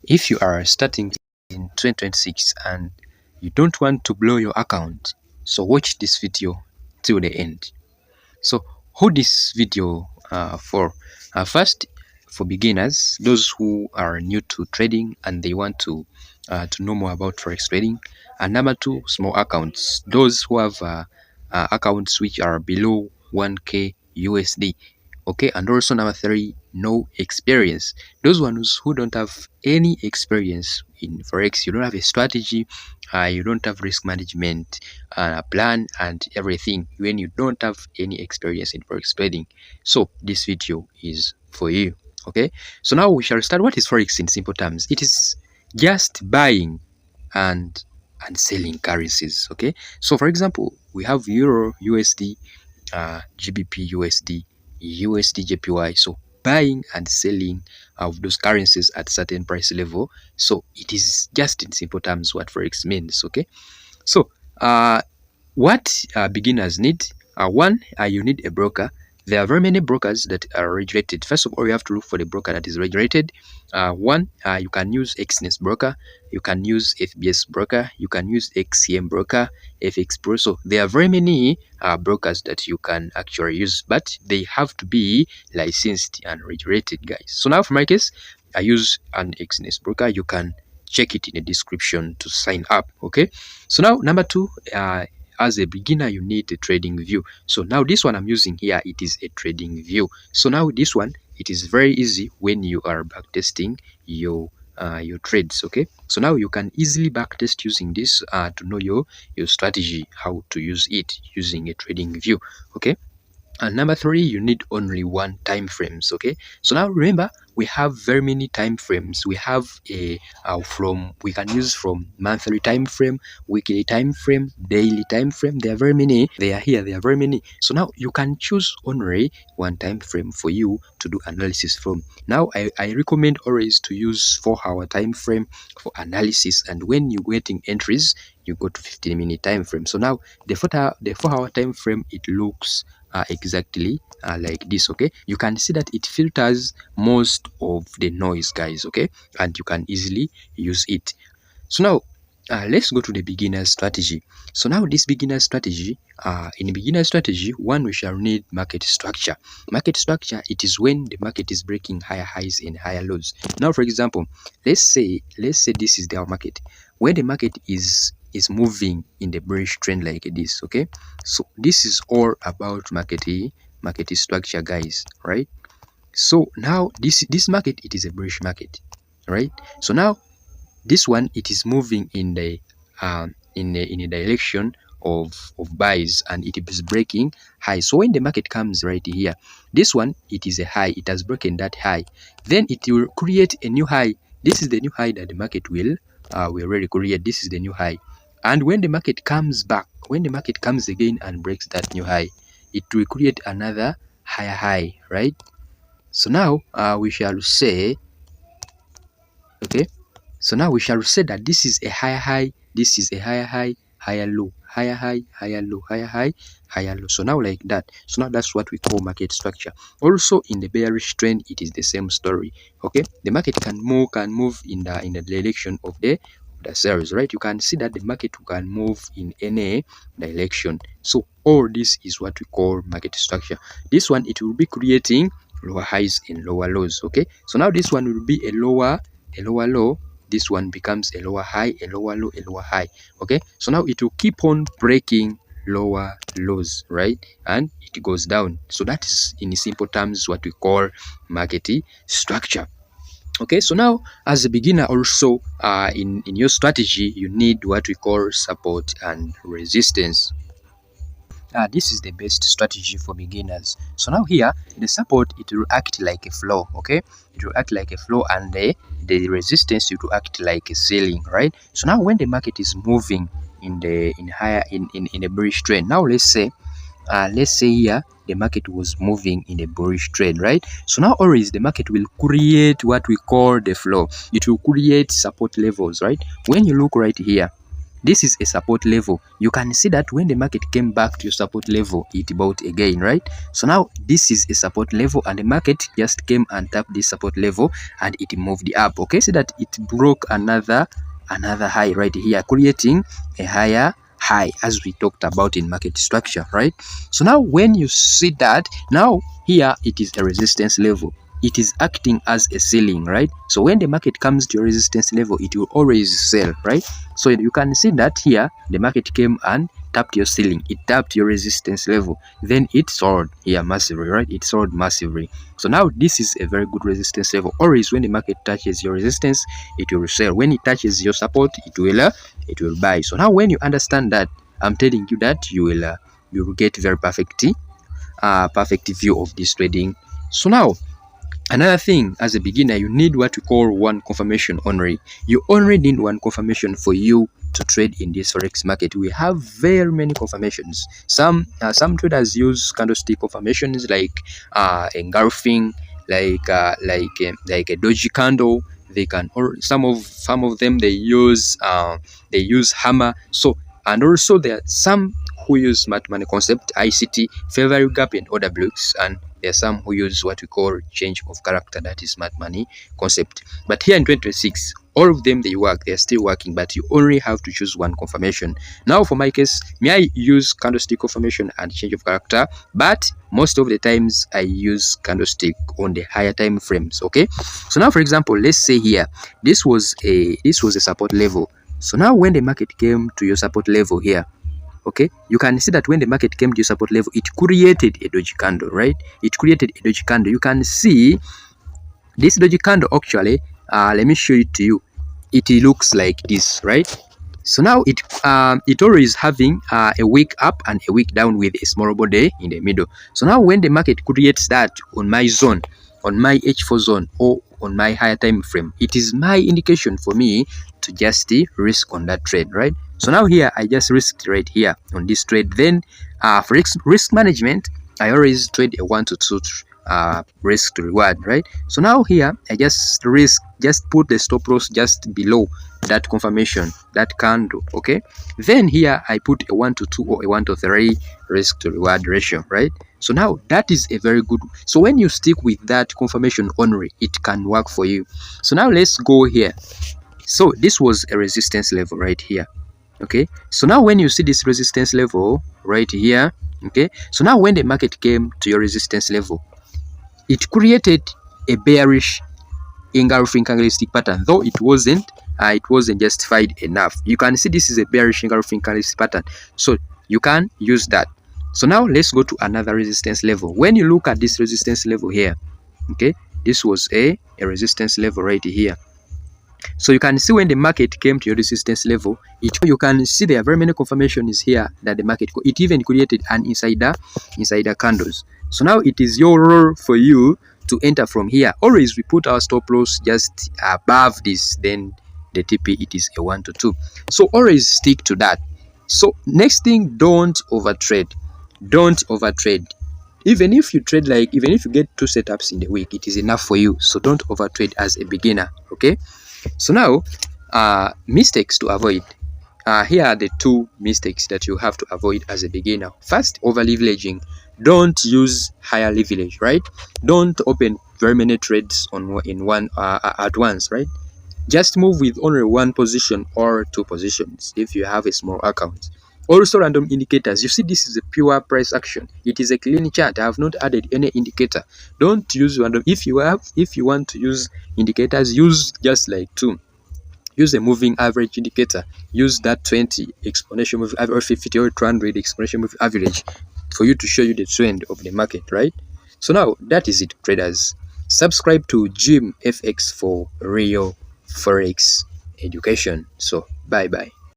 If you are starting in 2026 and you don't want to blow your account, so watch this video till the end. So who this video for? First, for beginners, those who are new to trading and they want to know more about forex trading. And number two, small accounts, those who have accounts which are below 1k USD. Okay, and also number three, no experience, those ones who don't have any experience in forex. You don't have a strategy, you don't have risk management plan and everything, when you don't have any experience in forex trading. So this video is for you. Okay, so now we shall start. What is forex in simple terms? It is just buying and selling currencies. Okay, so for example, we have euro USD, GBP USD, USD JPY. So buying and selling of those currencies at certain price level. So it is just in simple terms what forex means. Okay, so what beginners need, one, you need a broker. There are very many brokers that are regulated. First of all, you have to look for the broker that is regulated. One, you can use XNS broker, you can use FBS broker, you can use XCM broker, FX Pro. So there are very many brokers that you can actually use, but they have to be licensed and regulated, guys. So now for my case, I use an XNS broker. You can check it in the description to sign up. Okay, so now number two, as a beginner, you need a trading view. So now this one I'm using here, it is a trading view. So now this one, it is very easy when you are backtesting your trades. Okay, so now you can easily backtest using this to know your strategy, how to use it using a trading view. Okay, and number three, you need only one time frames. Okay, so now remember, we have very many time frames. We have a we can use from monthly time frame, weekly time frame, daily time frame. There are very many. They are here. There are very many. So now you can choose only one time frame for you to do analysis from. Now I recommend always to use 4-hour time frame for analysis, and when you're getting entries, you go to 15-minute time frame. So now the 4-hour time frame, it looks exactly like this. Okay, you can see that it filters most of the noise, guys. Okay, and you can easily use it. So now let's go to the beginner strategy. So now this beginner strategy, in beginner strategy, one, we shall need market structure. Market structure, it is when the market is breaking higher highs and higher lows. Now for example, let's say this is our market. When the market is moving in the bearish trend like this. Okay, so this is all about market structure, guys, right? So now this market, it is a bearish market, right? So now this one, it is moving in the in a direction of buys, and it is breaking high. So when the market comes right here, this one, it is a high, it has broken that high, then it will create a new high. This is the new high that the market will already create. This is the new high. And when the market comes back, when the market comes again and breaks that new high, it will create another higher high, right? So now we shall say, okay, so now we shall say that this is a higher high, this is a higher high, higher low, higher high, higher low, higher high, higher low. So now like that. So now that's what we call market structure. Also in the bearish trend, it is the same story. Okay, the market can move in the direction of the sales, right? You can see that the market can move in any direction. So all this is what we call market structure. This one, it will be creating lower highs and lower lows. Okay, so now this one will be a lower low, this one becomes a lower high, a lower low, a lower high. Okay, so now it will keep on breaking lower lows, right? And it goes down. So that is in simple terms what we call market structure. Okay, so now as a beginner also, in your strategy, you need what we call support and resistance. This is the best strategy for beginners. So now here, the support, it will act like a floor. Okay, it will act like a floor, and the resistance, it will act like a ceiling, right? So now when the market is moving in a bearish trend, now let's say here the market was moving in a bullish trend, right? So now always the market will create what we call the floor. It will create support levels, right? When you look right here, this is a support level. You can see that when the market came back to your support level, it bought again, right? So now this is a support level, and the market just came and tapped this support level and it moved up. Okay, see that it broke another high right here, creating a higher high, as we talked about in market structure, right? So now when you see that, now here it is a resistance level. It is acting as a ceiling, right? So when the market comes to a resistance level, it will always sell, right? So you can see that here the market came and tapped your ceiling, it tapped your resistance level, then it soared here massively, right? It soared massively. So now this is a very good resistance level. Always when the market touches your resistance, it will sell. When it touches your support, it will buy. So now when you understand that, I'm telling you that you will get very perfect view of this trading. So now another thing, as a beginner, you need what we call one confirmation only. You only need one confirmation for you to trade in this forex market. We have very many confirmations. Some traders use candlestick confirmations like engulfing, like a doji candle. They can, or some of them they use hammer. So, and also there are some who use smart money concept, ICT, fair value gap, and order blocks, and there are some who use what we call change of character, that is smart money concept. But here in 2026, all of them, they work, they're still working, but you only have to choose one confirmation. Now for my case, I use candlestick confirmation and change of character, but most of the times I use candlestick on the higher time frames. Okay, so now for example, let's say here this was a support level. So now when the market came to your support level here, okay, you can see that when the market came to your support level, it created a doji candle, right? It created a doji candle. You can see this doji candle actually, let me show it to you. It looks like this, right? So now it always having a wick up and a wick down with a small body in the middle. So now when the market creates that on my zone, on my H4 zone, or on my higher time frame, it is my indication for me to just risk on that trade, right? So now here I just risked right here on this trade. Then for risk management, I always trade a 1 to 2 risk to reward, right? So now here I just put the stop loss just below that confirmation, that candle. Okay, then here I put a 1 to 2 or a 1 to 3 risk to reward ratio, right? So now that is a very good. So when you stick with that confirmation only, it can work for you. So now let's go here. So this was a resistance level right here. Okay, so now when you see this resistance level right here, okay, so now when the market came to your resistance level, it created a bearish engulfing candlestick pattern, though it wasn't justified enough. You can see this is a bearish engulfing candlestick pattern, so you can use that. So now let's go to another resistance level. When you look at this resistance level here, okay, this was a resistance level right here. So you can see when the market came to your resistance level, you can see there are very many confirmations here that the market, it even created an insider candles. So now it is your role for you to enter from here. Always we put our stop loss just above this, then the TP, it is a 1 to 2. So always stick to that. So next thing, don't overtrade. Don't overtrade. Even if you trade, like even if you get 2 setups in the week, it is enough for you. So don't overtrade as a beginner. Okay, so now mistakes to avoid. Here are the 2 mistakes that you have to avoid as a beginner. First, over leveraging. Don't use higher leverage, right? Don't open very many trades at once, right? Just move with only 1 position or 2 positions if you have a small account. Also, random indicators. You see, this is a pure price action. It is a clean chart. I have not added any indicator. Don't use random. If you want to use indicators, use just like 2. Use a moving average indicator. Use that 20 exponential moving average or 50 or 200 exponential moving average for you to show you the trend of the market, right? So now that is it, traders. Subscribe to Jim FX for real forex education. So bye bye.